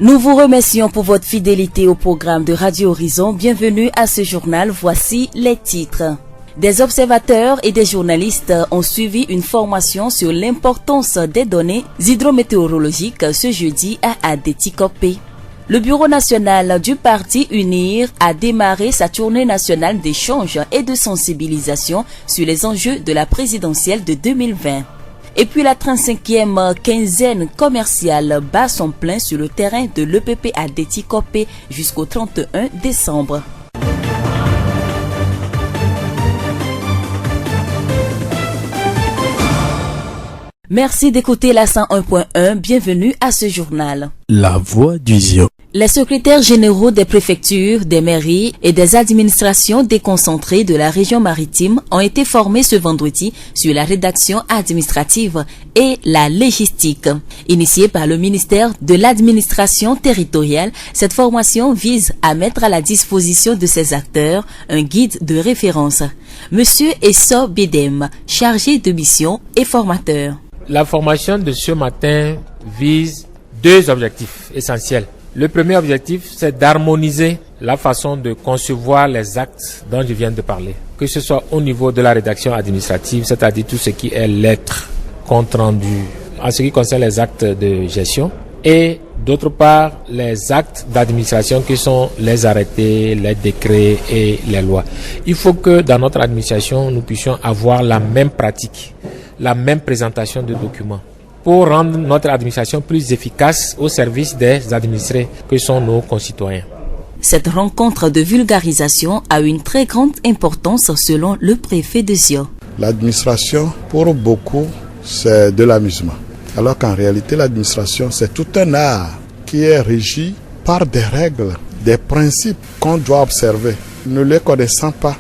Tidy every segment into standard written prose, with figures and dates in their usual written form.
Nous vous remercions pour votre fidélité au programme de Radio Horizon. Bienvenue à ce journal. Voici les titres. Des observateurs et des journalistes ont suivi une formation sur l'importance des données hydrométéorologiques ce jeudi à Adétikopé. Le Bureau national du Parti UNIR a démarré sa tournée nationale d'échange et de sensibilisation sur les enjeux de la présidentielle de 2020. Et puis la 35e quinzaine commerciale bat son plein sur le terrain de l'EPP Adétikopé jusqu'au 31 décembre. Merci d'écouter la 101.1. Bienvenue à ce journal. La voix du Zion. Les secrétaires généraux des préfectures, des mairies et des administrations déconcentrées de la région maritime ont été formés ce vendredi sur la rédaction administrative et la légistique. Initiée par le ministère de l'administration territoriale, cette formation vise à mettre à la disposition de ces acteurs un guide de référence. Monsieur Esso Bidem, chargé de mission et formateur. La formation de ce matin vise deux objectifs essentiels. Le premier objectif, c'est d'harmoniser la façon de concevoir les actes dont je viens de parler. Que ce soit au niveau de la rédaction administrative, c'est-à-dire tout ce qui est lettres, compte rendu, en ce qui concerne les actes de gestion, et d'autre part, les actes d'administration qui sont les arrêtés, les décrets et les lois. Il faut que dans notre administration, nous puissions avoir la même pratique, la même présentation de documents, pour rendre notre administration plus efficace au service des administrés que sont nos concitoyens. Cette rencontre de vulgarisation a une très grande importance selon le préfet de Zion. L'administration, pour beaucoup, c'est de l'amusement. Alors qu'en réalité, l'administration, c'est tout un art qui est régi par des règles, des principes qu'on doit observer. Ne les connaissant pas,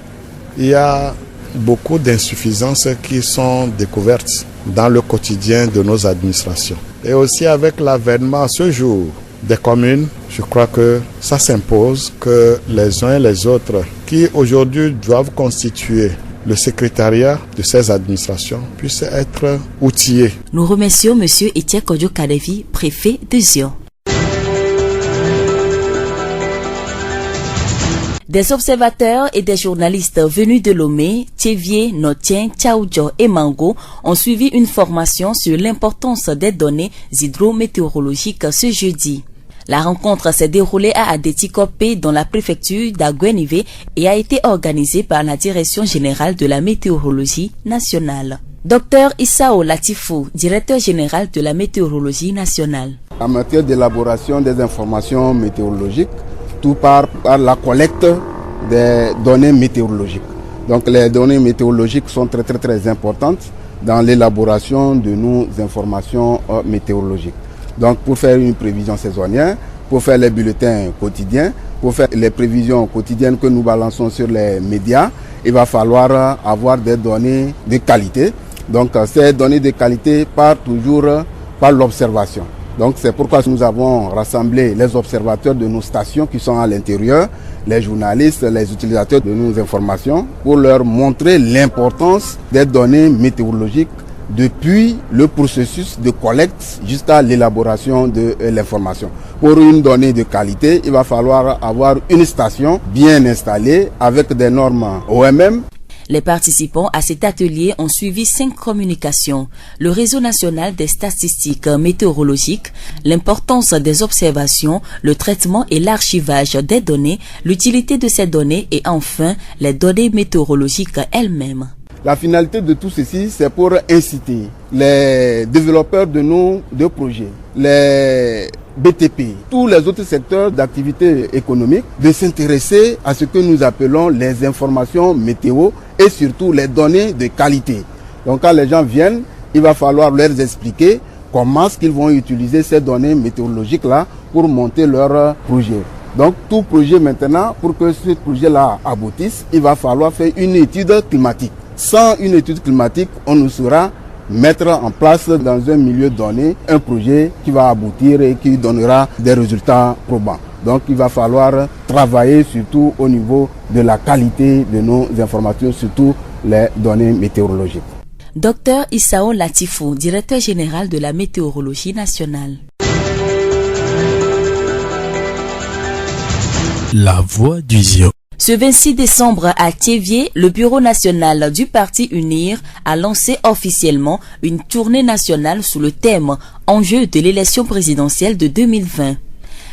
il y a beaucoup d'insuffisances qui sont découvertes dans le quotidien de nos administrations. Et aussi avec l'avènement ce jour des communes, je crois que ça s'impose que les uns et les autres qui aujourd'hui doivent constituer le secrétariat de ces administrations puissent être outillés. Nous remercions M. Etienne Kodjo Kadevi, préfet de Zion. Des observateurs et des journalistes venus de Lomé, Thévié, Notien, Tchaoudjo et Mango ont suivi une formation sur l'importance des données hydrométéorologiques ce jeudi. La rencontre s'est déroulée à Adétikopé dans la préfecture d'Aguenivé et a été organisée par la Direction générale de la météorologie nationale. Dr Issao Latifou, directeur général de la météorologie nationale. En matière d'élaboration des informations météorologiques, tout part par la collecte des données météorologiques. Donc les données météorologiques sont très importantes dans l'élaboration de nos informations météorologiques. Donc pour faire une prévision saisonnière, pour faire les bulletins quotidiens, pour faire les prévisions quotidiennes que nous balançons sur les médias, il va falloir avoir des données de qualité. Donc ces données de qualité partent toujours par l'observation. Donc c'est pourquoi nous avons rassemblé les observateurs de nos stations qui sont à l'intérieur, les journalistes, les utilisateurs de nos informations, pour leur montrer l'importance des données météorologiques depuis le processus de collecte jusqu'à l'élaboration de l'information. Pour une donnée de qualité, il va falloir avoir une station bien installée avec des normes OMM. Les participants à cet atelier ont suivi 5 communications: le réseau national des statistiques météorologiques, l'importance des observations, le traitement et l'archivage des données, l'utilité de ces données et enfin les données météorologiques elles-mêmes. La finalité de tout ceci, c'est pour inciter les développeurs de nos deux projets, les BTP, tous les autres secteurs d'activité économique, de s'intéresser à ce que nous appelons les informations météo et surtout les données de qualité. Donc quand les gens viennent, il va falloir leur expliquer comment est-ce qu'ils vont utiliser ces données météorologiques-là pour monter leur projet. Donc tout projet maintenant, pour que ce projet-là aboutisse, il va falloir faire une étude climatique. Sans une étude climatique, on ne saura mettre en place dans un milieu donné un projet qui va aboutir et qui donnera des résultats probants. Donc il va falloir travailler surtout au niveau de la qualité de nos informations, surtout les données météorologiques. Dr Issao Latifou, directeur général de la météorologie nationale. La voix du Zion. Ce 26 décembre à Thiévié, le bureau national du parti UNIR a lancé officiellement une tournée nationale sous le thème « Enjeux de l'élection présidentielle de 2020 ».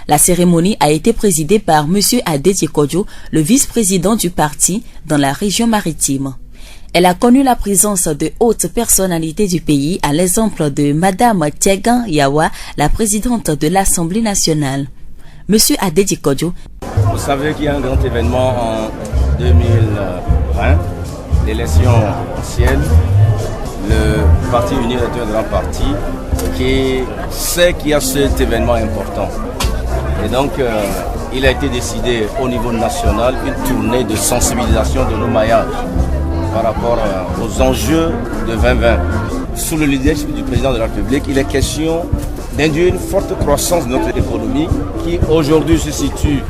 La cérémonie a été présidée par M. Adétié Kodjo, le vice-président du parti dans la région maritime. Elle a connu la présence de hautes personnalités du pays, à l'exemple de Mme Tiegan Yawa, la présidente de l'Assemblée nationale. M. Adétié Kodjo. Vous savez qu'il y a un grand événement en 2020, l'élection ancienne. Le parti UNIR est un grand parti qui sait qu'il y a cet événement important. Et donc, il a été décidé au niveau national une tournée de sensibilisation de nos maillages par rapport aux enjeux de 2020. Sous le leadership du président de la République, il est question d'induire une forte croissance de notre économie qui aujourd'hui se situe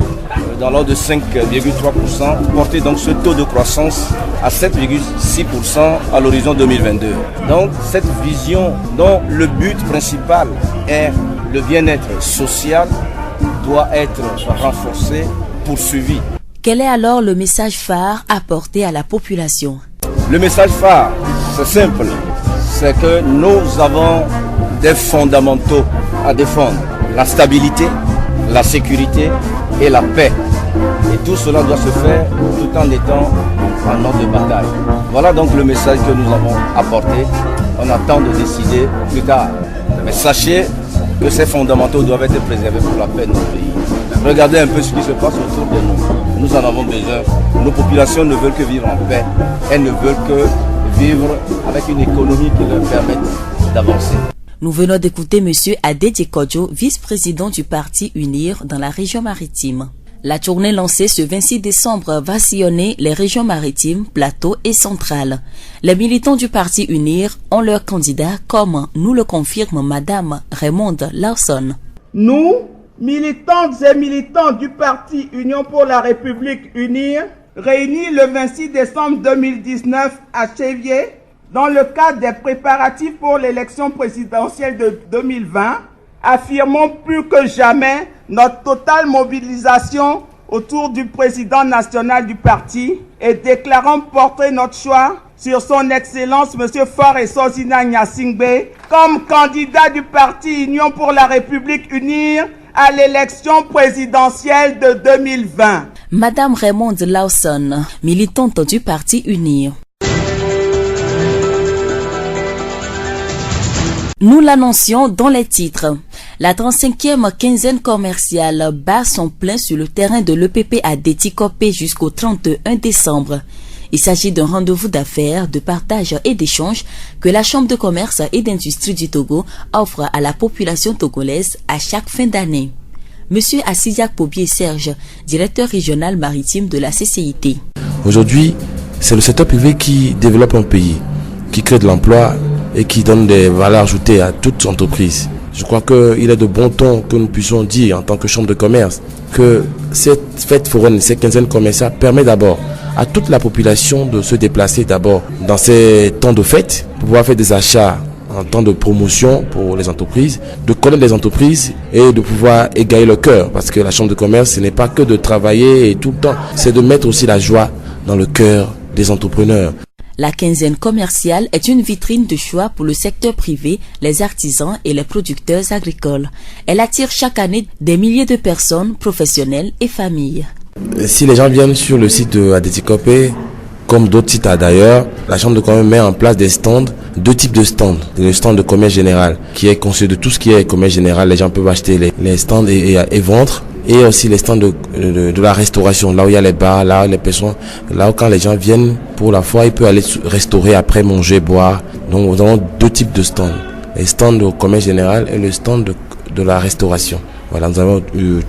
dans l'ordre de 5,3%, porter donc ce taux de croissance à 7,6% à l'horizon 2022. Donc cette vision dont le but principal est le bien-être social doit être renforcé, poursuivi. Quel est alors le message phare apporté à la population? Le message phare, c'est simple, c'est que nous avons des fondamentaux à défendre. La stabilité, la sécurité et la paix. Et tout cela doit se faire tout en étant en ordre de bataille. Voilà donc le message que nous avons apporté. On attend de décider plus tard. Mais sachez que ces fondamentaux doivent être préservés pour la paix de notre pays. Regardez un peu ce qui se passe autour de nous. Nous en avons besoin. Nos populations ne veulent que vivre en paix. Elles ne veulent que vivre avec une économie qui leur permette d'avancer. Nous venons d'écouter M. Adétié Kodjo, vice-président du parti UNIR dans la région maritime. La tournée lancée ce 26 décembre va sillonner les régions maritimes, plateaux et centrales. Les militants du parti UNIR ont leurs candidats, comme nous le confirme Mme Raymonde Lawson. Nous, militantes et militants du parti Union pour la République UNIR, réunis le 26 décembre 2019 à Thiévié, dans le cadre des préparatifs pour l'élection présidentielle de 2020, affirmons plus que jamais notre totale mobilisation autour du président national du parti et déclarons porter notre choix sur son Excellence M. Faure Sozina Gnassingbé comme candidat du parti Union pour la République UNIR à l'élection présidentielle de 2020. Madame Raymonde Lawson, militante du parti UNIR. Nous l'annoncions dans les titres. La 35e quinzaine commerciale bat son plein sur le terrain de l'EPP à Détikopé jusqu'au 31 décembre. Il s'agit d'un rendez-vous d'affaires, de partage et d'échange que la Chambre de commerce et d'industrie du Togo offre à la population togolaise à chaque fin d'année. Monsieur Assidiak Pobier Serge, directeur régional maritime de la CCIT. Aujourd'hui, c'est le secteur privé qui développe un pays, qui crée de l'emploi et qui donne des valeurs ajoutées à toute entreprise. Je crois qu'il est de bon ton que nous puissions dire en tant que chambre de commerce que cette fête foraine, cette quinzaine commerciale permet d'abord à toute la population de se déplacer d'abord dans ces temps de fête pour pouvoir faire des achats en temps de promotion pour les entreprises, de connaître les entreprises et de pouvoir égayer le cœur, parce que la chambre de commerce, ce n'est pas que de travailler et tout le temps, c'est de mettre aussi la joie dans le cœur des entrepreneurs. La quinzaine commerciale est une vitrine de choix pour le secteur privé, les artisans et les producteurs agricoles. Elle attire chaque année des milliers de personnes, professionnels et familles. Si les gens viennent sur le site de Adétikopé, comme d'autres sites d'ailleurs, la Chambre de commerce met en place des stands, deux types de stands. Le stand de commerce général, qui est conçu de tout ce qui est commerce général. Les gens peuvent acheter les stands et vendre. Et aussi les stands de la restauration, là où il y a les bars, là où les personnes, là où quand les gens viennent pour la foire, ils peuvent aller restaurer après, manger, boire. Donc nous avons deux types de stands. Les stands de commerce général et le stand de la restauration. Voilà, nous avons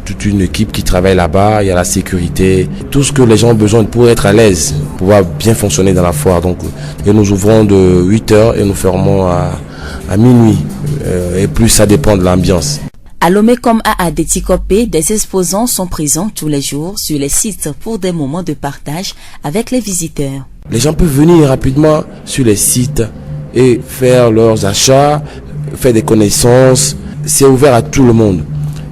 toute une équipe qui travaille là-bas, il y a la sécurité, tout ce que les gens ont besoin pour être à l'aise, pour pouvoir bien fonctionner dans la foire. Donc, et nous ouvrons de 8h et nous fermons à minuit. Et plus ça dépend de l'ambiance. À Lomé comme à Adétikopé, des exposants sont présents tous les jours sur les sites pour des moments de partage avec les visiteurs. Les gens peuvent venir rapidement sur les sites et faire leurs achats, faire des connaissances. C'est ouvert à tout le monde.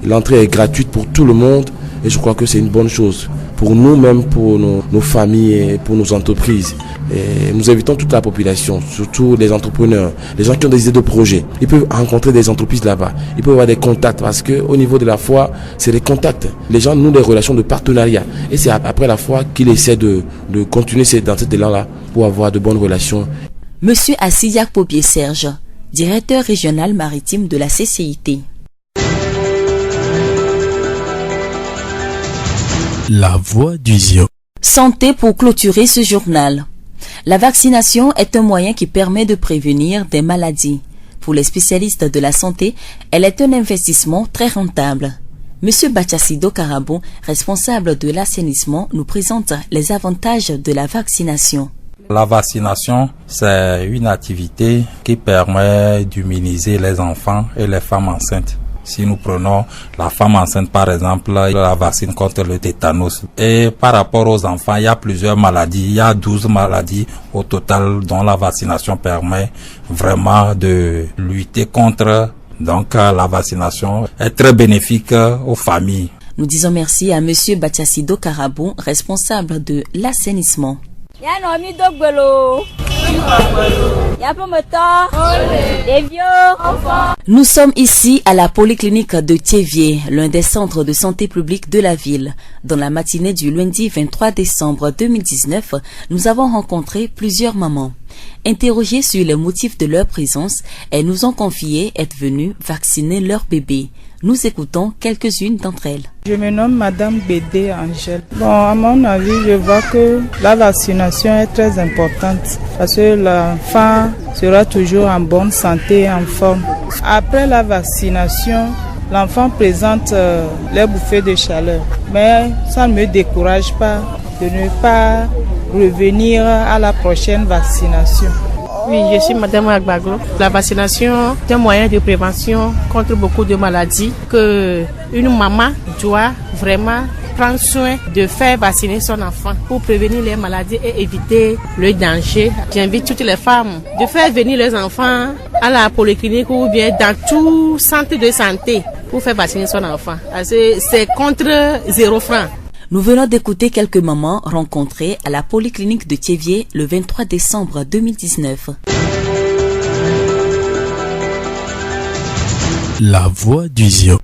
L'entrée est gratuite pour tout le monde Et je crois que c'est une bonne chose pour nous-mêmes, pour nos familles et pour nos entreprises. Et nous invitons toute la population, surtout les entrepreneurs, les gens qui ont des idées de projets. Ils peuvent rencontrer des entreprises là-bas. Ils peuvent avoir des contacts parce que au niveau de la foi, c'est des contacts. Les gens nouent des relations de partenariat. Et c'est après la foi qu'ils essaient de continuer dans cet élan-là pour avoir de bonnes relations. Monsieur Assiyak Popier Serge, directeur régional maritime de la CCIT. La voix du Zion. Santé pour clôturer ce journal. La vaccination est un moyen qui permet de prévenir des maladies. Pour les spécialistes de la santé, elle est un investissement très rentable. Monsieur Bachassido Karabon, responsable de l'assainissement, nous présente les avantages de la vaccination. La vaccination, c'est une activité qui permet d'immuniser les enfants et les femmes enceintes. Si nous prenons la femme enceinte, par exemple, la vaccine contre le tétanos. Et par rapport aux enfants, il y a plusieurs maladies. Il y a 12 maladies au total dont la vaccination permet vraiment de lutter contre. Donc, la vaccination est très bénéfique aux familles. Nous disons merci à monsieur Bachassido Karabon, responsable de l'assainissement. Nous sommes ici à la polyclinique de Thiévié, l'un des centres de santé publique de la ville. Dans la matinée du lundi 23 décembre 2019, nous avons rencontré plusieurs mamans. Interrogées sur les motifs de leur présence, elles nous ont confié être venues vacciner leur bébé. Nous écoutons quelques-unes d'entre elles. Je me nomme Madame Bédé Angèle. Bon, à mon avis, je vois que la vaccination est très importante parce que l'enfant sera toujours en bonne santé et en forme. Après la vaccination, l'enfant présente les bouffées de chaleur. Mais ça ne me décourage pas de ne pas revenir à la prochaine vaccination. Oui, je suis Madame Agbaglo. La vaccination est un moyen de prévention contre beaucoup de maladies que une maman doit vraiment prendre soin de faire vacciner son enfant pour prévenir les maladies et éviter le danger. J'invite toutes les femmes de faire venir leurs enfants à la polyclinique ou bien dans tout centre de santé pour faire vacciner son enfant. C'est contre 0 francs. Nous venons d'écouter quelques mamans rencontrées à la polyclinique de Thiévié le 23 décembre 2019. La voix du Zion.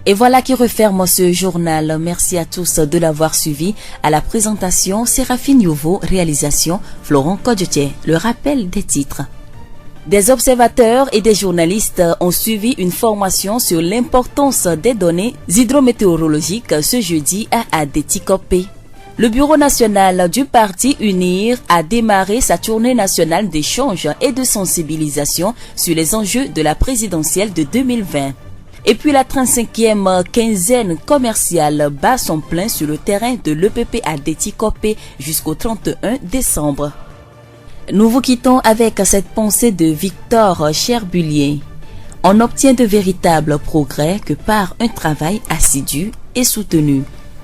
Et voilà qui referme ce journal. Merci à tous de l'avoir suivi. À la présentation, Séraphine Youveau, réalisation, Florent Kodjotier. Le rappel des titres. Des observateurs et des journalistes ont suivi une formation sur l'importance des données hydrométéorologiques ce jeudi à Adétikopé. Le Bureau national du Parti UNIR a démarré sa tournée nationale d'échange et de sensibilisation sur les enjeux de la présidentielle de 2020. Et puis la 35e quinzaine commerciale bat son plein sur le terrain de l'EPP Adétikopé jusqu'au 31 décembre. Nous vous quittons avec cette pensée de Victor Cherbulier. On obtient de véritables progrès que par un travail assidu et soutenu.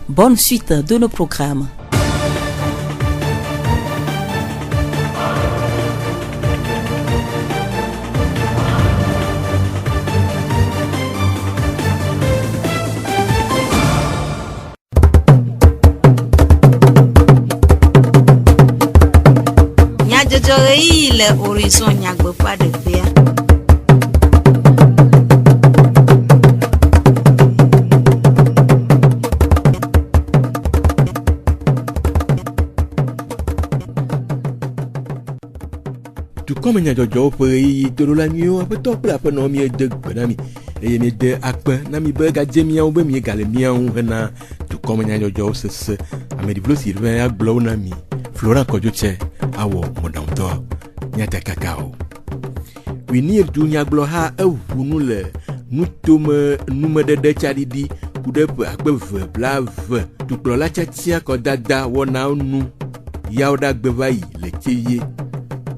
Bonne suite de nos programmes. Le horizon nyagbe pas de fer. Tout comme nya jojo pe to la mio pe to pla pe no mi de gbenami e mi de akpe na mi be ga jemia o be mi ga le mia un hena tout comme nya jojo se amedi blo sirve aglo na mi Florent Kodjotier awo modamto nyata kakao winir dunya glo ha ewunu le nutome numedede chadidi kudepe akpeve blave tuklo la chatia ko dada wona nu yaoda gbevayi le cheye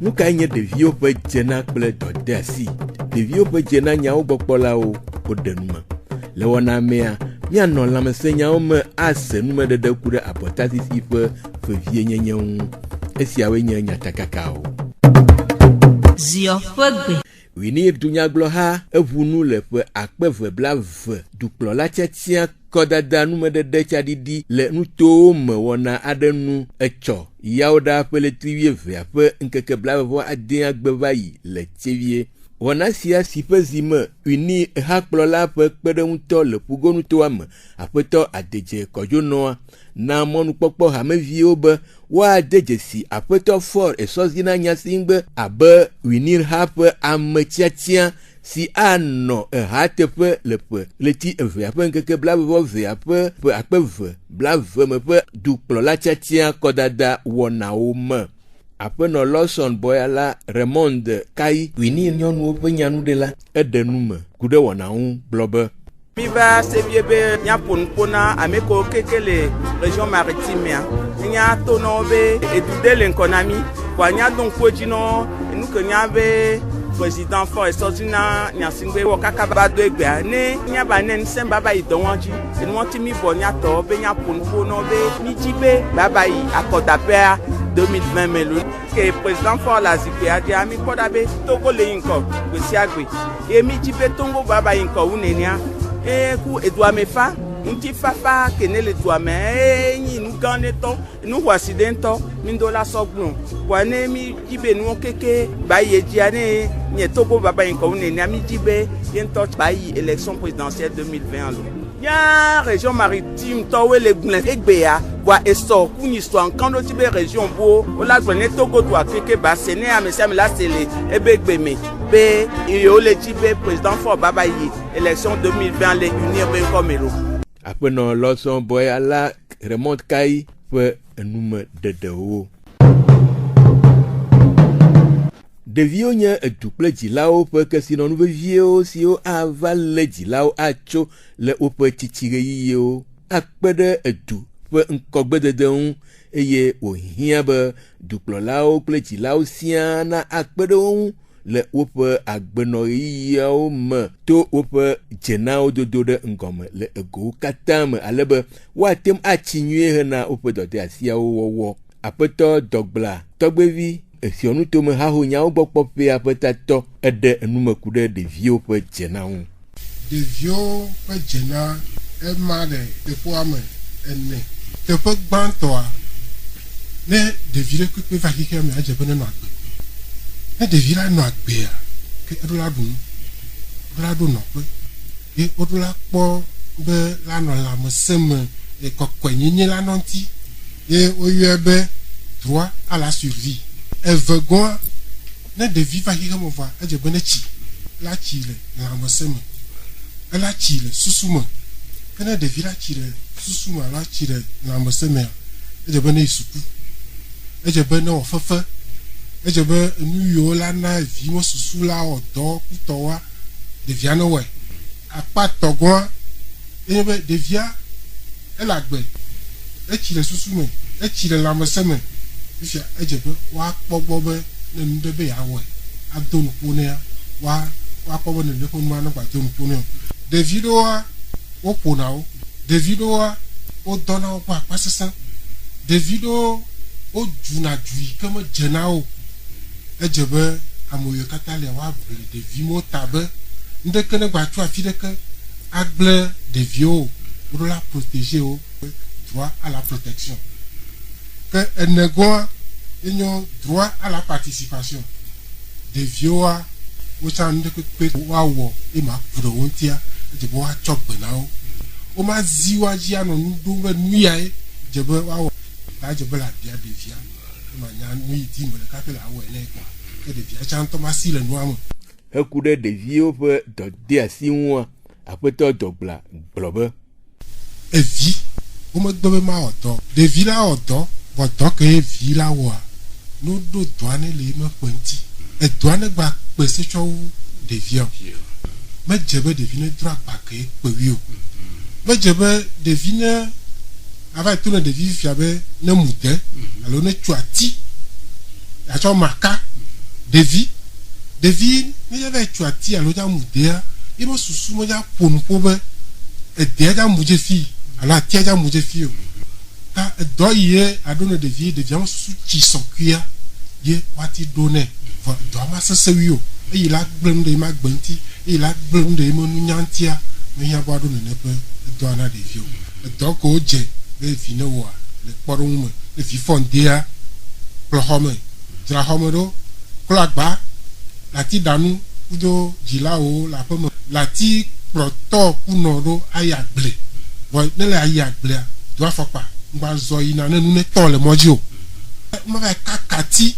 nuka nye devio pe jena kple dodasi devio pe jena nyawo gbokpola o odenuma le wona mea mia no lamese nyawo me ase numedede kude apotati si pe fevie nyenyewu esiawe nye nyatakakao Zio fegbe Winir dunyagblɔ ha eʋunu le ƒe akpe blave dukplɔla tiatia kɔdada numedede tsaɖiɖi le nutowo me wɔna aɖe nu etsɔ yawo ɖa ƒe letri 12 ƒe ŋkeke blavevɔ ade agbe va yi le tsevie. Wɔna sia si ƒe zi me uni hakplɔla ƒe kpeɖeŋutɔ le ƒugonutoa me aƒetɔ adedze kɔdzonɔa na mɔnukpɔkpɔ hameviwo be woade dzesi aƒetɔ Ford esɔzina nyasingbe abe Winir ha ƒe ame tiatia si anɔ hateƒe le ƒe leti 2 ƒe ŋkeke blavevɔ ƒe akpe 2 me ƒe dukplɔla tiatia kɔdada wɔnawo me. Aƒenɔ Lawson Boyala Raymond Kai Winir nyɔnuwo ƒe nyanuɖela eɖe nu me ku ɖe wɔnawo gblɔ be mi va sevie be nyaponpona ameko keke le région maritime nya to no be edude le nkonami kwa nya don kojino enu ke nya be président Ford esozina nyasingbe wo kaka ba do egbe ne nya ba ne nsem baba yi donwanji enu won ti mi bo nya to be nyaponpona be mi jibe baba yi akodape 2020 melo que président Ford la zipe adi ami koda be togo le yinko gbesi agbe e mi jibe tongo baba yinko unenia ku edua mefa nti fafa kenele dua me yin nu gane to nu waside nto mi ndo la sogbun kwa ne mi jibe nu keke ba ye jiane nye togo baba yin ko ne ni mi jibe yen to ba yi élection présidentielle 2020 lo ya région maritime to we le glen egbea wa eso ku ni so an do tibe région bo o la glen togo to akeke ba sene amesiam la sele ebegbeme be yo le jibe président Ford baba yi élection 2020 le unir ben komelo. Aƒenɔ Lawson Boyala Raymond Kai ƒe enume dedewo. Ɖeviwo nye edu kple dzilawo ƒe kesinɔnu veviewo siwo ava lé dzilawo atso le woƒe tsitsiɣeyiyiwo akpe ɖe edu ƒe ŋkɔgbedede ŋu eye wòhiã be dukplɔlawo kple dzilawo siaa na akpe ɖe wo ŋu le woƒe agbenɔɣeyiyiawo me to woƒe dzenawo dodo ɖe ŋgɔme le egowo katã me ale be woatem atsi nyuie hena woƒe dɔdeasiawo wɔwɔ. Aƒetɔ Dɔgbla tɔgbevi esiɔnutome hahonyawo gbɔ kpɔƒea ƒe tatɔ eɖe enumeku ɖe ɖeviwo ƒe dzena ŋu. Ɖeviwo ƒe dzena ema le teƒea me ene. Teƒe gbãtɔa ne ɖevi ɖe kpekpe va xixea me adze be nenɔ agbe. Ne ɖevi la nɔ agbea ke eɖo la ɖu nu eɖo la ɖo nɔƒe ye woɖo la kpɔ be la nɔ lãmesẽ me kɔkɔenyenye la nɔ ŋuti ye woyɔe be droit à la survie. Evegɔa ne ɖevi va xixe me va edze be ne tsi la tsi le lãmesẽ me ela tsi le susu me ke ne ɖevi la tsi le susu me alo tsi le lãmesẽ mea edze be ne yi suku edze be ne wɔ fefe edze be nu yiwo la na vi me susu la wɔ dɔ kutɔwoa ɖevia ne wɔe. Akpa tɔgɔa enye be ɖevia ele agbe etsi le susu me etsi le lãmesẽ me fifia edze be woakpɔ gbɔ be ne nu ɖe be yeawɔe ado nuƒo nea woakpɔ be ne ƒe nua ne gba do nuƒo nea. Ɖevi ɖewoa woƒona wo, ɖevi ɖewoa wodɔna wo ƒe akpasesẽ, ɖevi ɖewo wodzuna du yi ke medze na wo. Edze be ame yiwo katã lia woaʋli ɖevi mo ta be ŋɖeke ne gba tso afi ɖeke agblẽ ɖeviwo woɖo la protéger wo droit à la protection. Ke enegɔa enyo droit à la participation. Ɖeviwoa wotsã ŋɖeke kpe woawɔ ema ku ɖe wo ŋutia edze be woatsɔ gbe na wo. Womazi woadzi anɔ nu ɖom be nu yae dze be woawɔ ta dze be le abia ɖevia manya nu yi di me ɖeka ke le awɔe le gba ke ɖevia tsã ŋutɔ masi le nua me. Heku ɖe ɖeviwo ƒe dɔdeasi ŋua aƒetɔ Dɔgbla gblɔ be evi womegbe be mawɔ dɔ ɖevi la wɔ dɔ vɔ dɔ ke ye vi la wɔa no ɖo dɔa ne le me ƒe ŋuti edɔa ne gba kpe setsɔ wu ɖevia o medze be ɖevi ne dro agba ke ye kpe wi o medze be ɖevi ne ava to ne ɖevi fia be ne mu de alo ne tso ati atsɔ maka ɖevi ne yɛ va tso ati alo dza mu dea ye me susu me dza ƒo nuƒo be edea dza mu dze fi alo atia dza mu dze fi o ta do ye adone de vie sous qui sont cuia ye wati donner va do ma se wio e il a blum de ma gbanti e il a blum de mo nyantia me ya bo adone ne pe do na de vie do ko je be fi ne wa le porum le fi fondia plohome tra homero klagba lati danu udo jilao la pomme lati proto kunoro ayagble bo ne le ayagble do afopa ngba zo ina ne nu ne to le moji o ma va kakati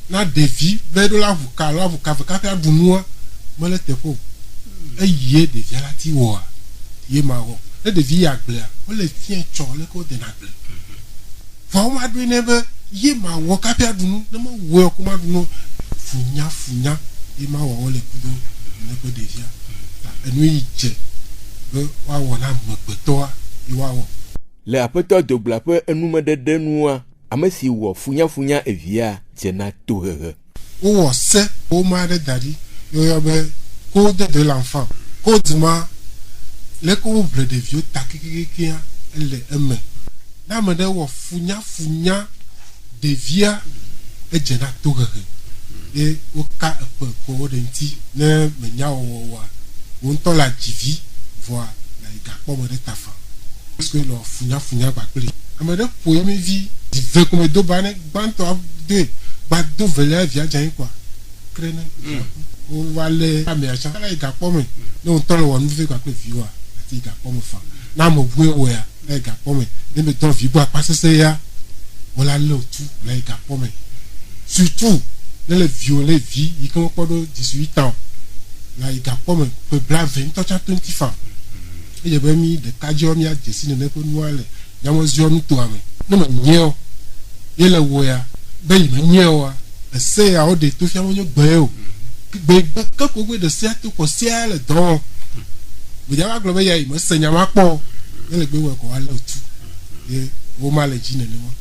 na devi be do la vuka ka dunua mo le tepo eye devi la ti wo ye ma wo le devi agble o le fien cho le ko de na agble fo ma do ne be ye ma wo ka pia dunu ne mo wo ko ma dunu funya ye ma wo le kudo ne ko devi enu ije be wa wo na mo peto a ye wa wo le apeto dogla pe enume dede nua amesi wo funya evia jena tohehe o wo se o ma de dari yo be code de l'enfant code ma le ko ble de vieux takikikia ele eme na me de wo funya de via e jena tohehe e o ka pe ko de nti ne me nya wo wa won to la jivi voa la ga po mo de tafa parce que lo funya ba pele amede po mi vi di ve comme do bane banto de ba do vele via jan quoi krene o wale ame acha la ga po me no to lo won vi kwa pe vi wa ati ga po mo fa na mo bu ewo ya la ga po me ne me don vi bo apa sese ya wala lo tu la ga po me surtout le violer vie il comme pas de 18 ans la ga po me pe bla 20 to 20 francs e je be mi de kajo mi a jesi ne ko nuale nyamo zio mi to ame no me nyeo ye le wo ya be me nyeo a se ya o de to fi amonyo gbe o gbe ka ko gbe de se to ko se le don bu ja wa glo be ya mo se nyama po ye le gbe wo ko ale otu ye wo ma le ji ne mo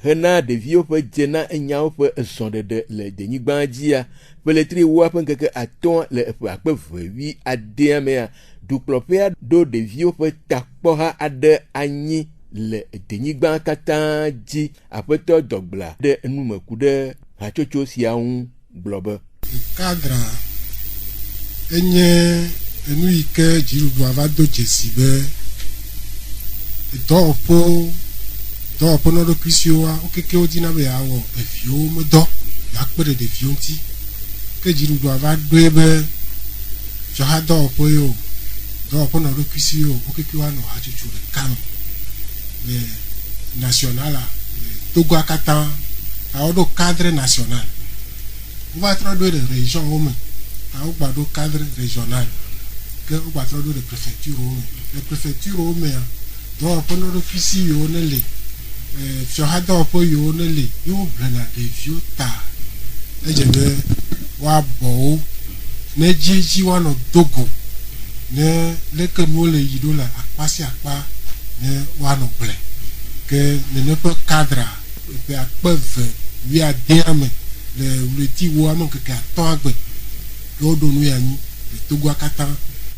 hena de vio pe jena enyao pe esonde de le denyigbanjia pe le tri wo pe keke aton le pe akpe vewi ademea du klopea do de vio pe takpoha ade anyi le denyigban katanji apeto dogbla de enumeku de hachocho siaun blobe cadre enye enu ike jiru ava do jesi be do po no do krisio a o keke o dina be awo evio me do ya pere de vio nti ke jiru do ava do ebe jo ha do po yo do po no do krisio o keke wa no ha chuchu le kan le national Togo akata a do cadre national on va traduire de région homme a o do cadre régional que o va traduire de préfecture homme les préfectures homme do po no do krisio ne le fiohada po yo ne le yo blana de viota ejebe wa bo ne jeji wa no dogo ne le ke mo le yido la apasi apa ne wa no ble ke ne pe cadre pe apeve wi ademe le ti wo amon ke ka ton agbe yo do nu ya ni le togo akata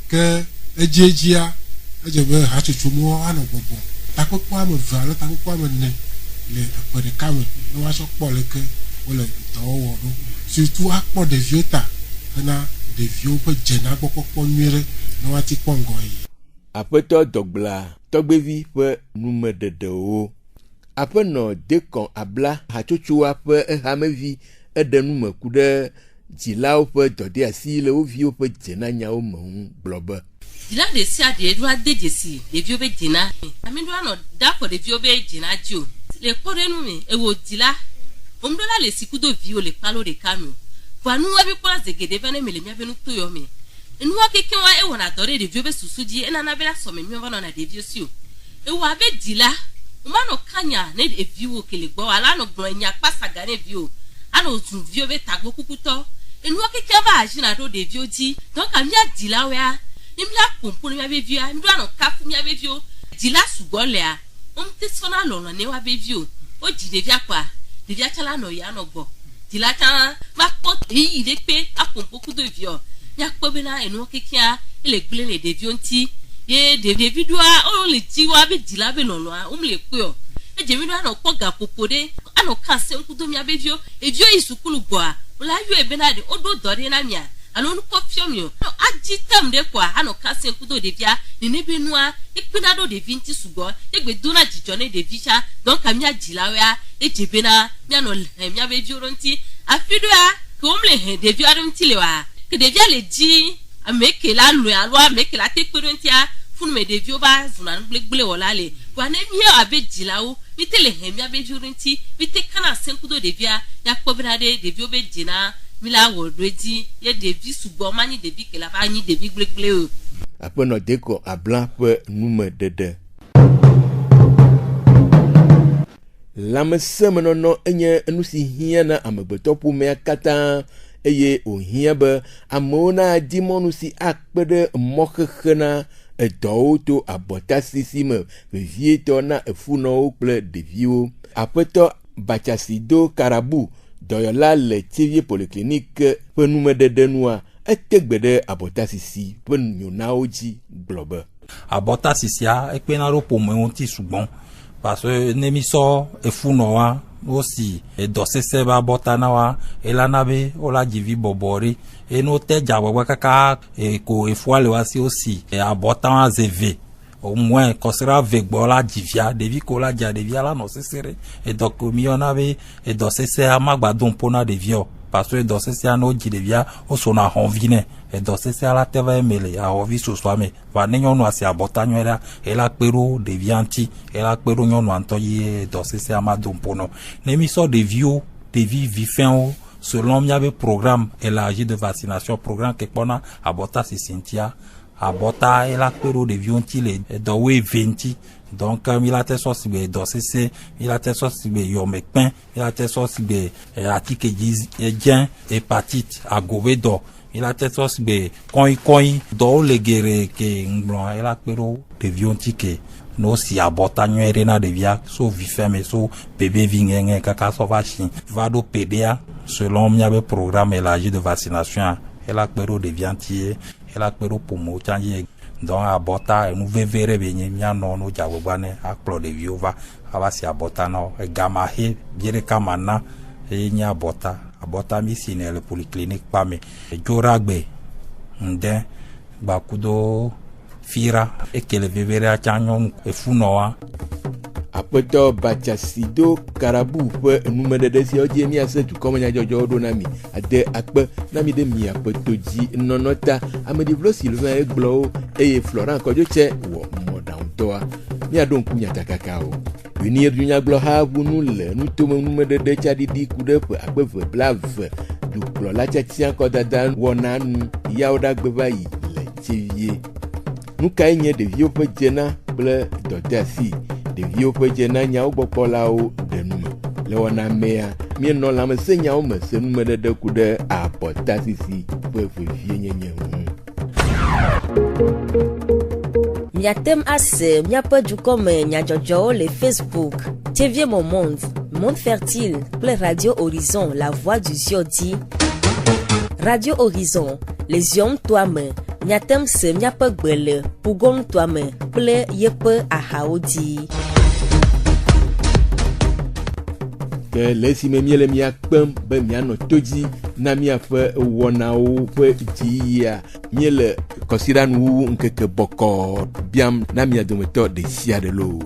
ke ejeji a ejebe ha chuchu mo wa no bobo takoko ame vale takoko ame ne le pere kame no wa so po le ke o le to wo do surtout akpo de viota na de vio pe jena popopo nwere no wa ti pongo yi apeto dogbla togbevi pe nume dede o apeno dekon abla hachocho pe ehamevi edenume ku de jilao pe dode asi le ovio pe jena nyawo mo blobe dila de si ade do ade jesi de bio be dina ami do no da ko de bio be dina jo le kore nu mi e wo dila o mdo la le sikudo vio le palo de kanu kwa nu wa bi kwa zegede bene mele mia benu to yo mi enu wa keke wa e wona dore de bio be susuji e na na bela so me mi wa na de bio si o e wa be dila o ma no kanya ne de vio kele gbo ala no gbo nya pasaga ne vio ano tun vio be tagbo kukuto enu wa keke ba ajina do de vio ji donc amia dila wa imla pompo ni abevio imdo ano kafu mi abevio dila sugole a te sona lono ne wa bevio o jide via kwa de via chala no ya no gbo dila ta ma pot yi de pe a pompo ku do vio ya po be na enu kekia ele gbele le de vio nti ye devi doa o le tiwa be dila be no no a o mle pe o e je mi do na ko ga popode ano ka se nkudo mi abevio evio isukulu gbo a la yo ebe na de odo dori na mia ano no kofio mi o agitam de kwa ano ka se nkudo de bia ni ne be nua ipina do de vinti sugo egbe do na jijo ne de visha don ka mia dila we a e je be na mia no mi abevio ronti afido a ko mle he de vio arum tilewa ke de via le ji ameke la lu alo ameke la tekperontia funu me de vio ba zuna gble wala le wa ne mi abe dila o mi tele he mi abe jurinti mi te kana senkudo de via ya kobra de vio be dina mi la wo doji ye de vi sugbo mani de vi ke la ba ni de vi gble o apono deko ablan pe nume dede lameseme no enye enusi hia na amegbetopu me akata eye ohia be amona dimonu si akpede mokhkhena edowo to abota sisi me vivieto na efuno kple devio apeto bachasido karabu doyola le tivie polyclinique penume de denua etegbede abota sisi penunaoji globe abota sisia ekpenaro pomo onti sugbon parce que nemiso efuno wa aussi e dosese ba botana wa elanabe ola jivi bobori e no te jabo kaka e ko efuale wa si aussi e abotan azeve au moins kosera vegbo la jivia devi ko la ja devia la no sesere e donc mi onabe e dosese amagbadon pona devio parce que dosese no ji devia o sona honvine e dosese ala teva emele a ovi so swame va nenyo no asi abotanyo era ela peru devianti ela peru nyo no antoyi dosese amadon pono nemi so devio devi vifin selon miabe programme élargi de vaccination programme que pona abota si Cynthia abota ela peru devionti le dowe 20 donc il a été sorti de dosese il a été sorti de yomekpen il a été sorti de atike dien hépatite agobedo il a été sorti de coin do legere que ngbon ela peru devionti que no si abota nyoerena devia so vifeme so bébé vingenge kaka so vachi vado PDA selon miabe programme élargi de vaccination ela peru devianti ela peru pomo changi donc abota nous verrez bien mia no no jabobane akplo de viova abasi abota no gama he biere kamana e nya abota mi sine le polyclinique pame joragbe nde bakudo fira ekele vevere achanyon efunoa apeto bachasido karabu pe numede de si oje mi ase tu komanya jojo do nami ade akpe nami de mi apetoji nonota amedi vlo Sylvain eglo e Florent kojoche wo modan toa mi adon kunya takakao unir dunya glo ha bunu le nuto numede de chadidi kude pe akpe blave du glo la chatia ko dadan wonanu yaoda gbebayi le chivie nuka nye de vieux pe jena ble dotasi de vieux pe jena nya ogbopolao de nume le wana mea mi no la me senya o me se nume de kude apota sisi pe vie nyenye Miatem ase miape du comme nyajojo le Facebook TV mon monde fertile ple Radio Horizon la voix du Ziodi Radio Horizon les hommes toi-même Miatem se miape gbele pugon toi-même ple yepe ahaodi que les miele miakpem be miano toji na miafe wonao pe dia miele kosira nu nkeke boko biam na mia dometo de sia de lo